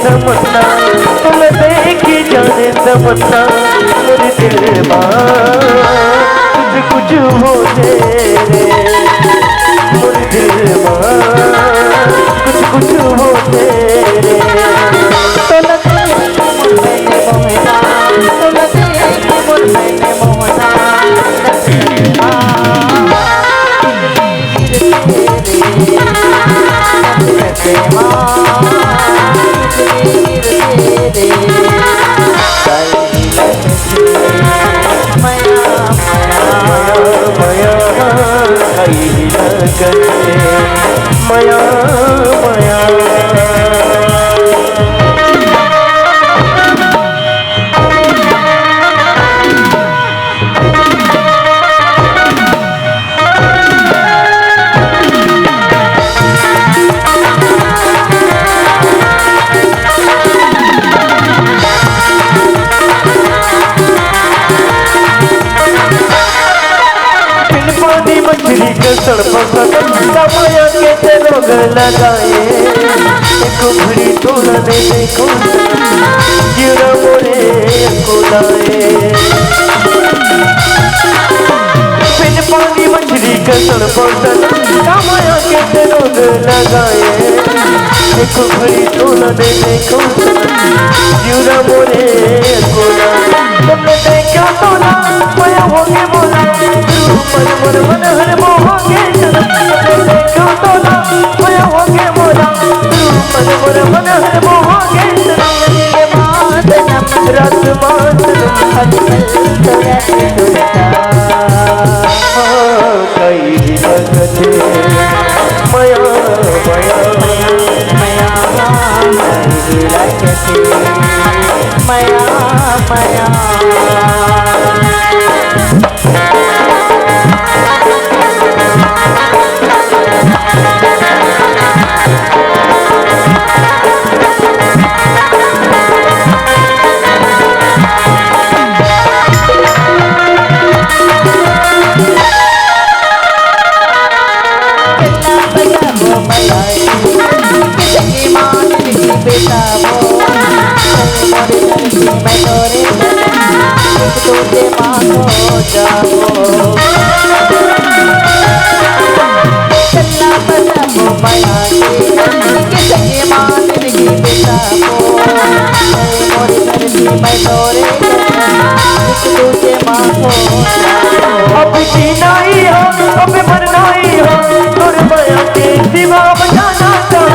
तमन्ना, तुला देख जाने तमन्ना, मेरे दिल कुछ कुछ हो तेरे, मेरे दिल कुछ कुछ हो तेरे। तुला देख मैंने मोहना, तुला देख मैंने मोहना, मया मया मछली कसण पसंद माया के ते रोग लगाए, एक घड़ी तोला ने देखो गिरा मोरे को लाए। बिन पानी मछली कसण पसंद माया के ते रोग लगाए, एक घड़ी तोला ने देखो गिरा मोरे को लाए। तुमने देखा तो ना माया होके बोला मन मन मन हर मोह के जन्म, देखा तो ना माया होके बोला मन मन मन हर मोह के जन्म। ये मातनम रस मातनम अजमल तो ऐसे टूटा कई लगते माया माया माया लगते माया माया। तुझे मानो जाओ चलना बजाओ माया किसके मान नहीं बेचाओ मोरे धरती मैं तोरे तुझे मानो जाओ। अब जीना ही हो अब मरना ही हो और माया के सिवा बचाना चाहो।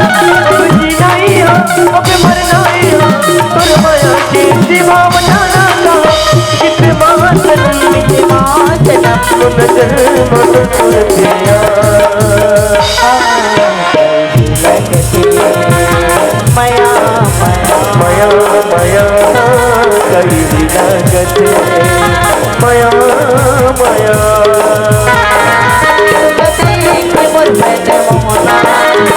अब जीना ही हो अब मरना ही हो और माया के सिवा बचाना चाहो। नजर मधुर पिया माया माया माया कई लगते माया माया। मोर बैठे मोहना,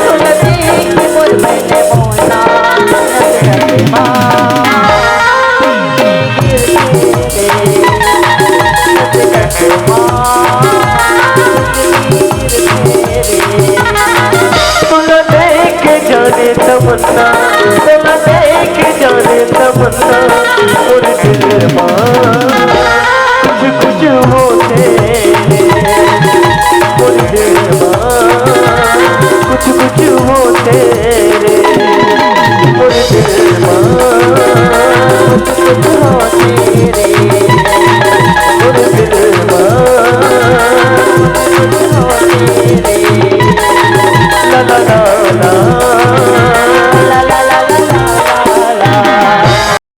तुला देख मोर बैठे मोहना, तुला देख जाने तमन्ना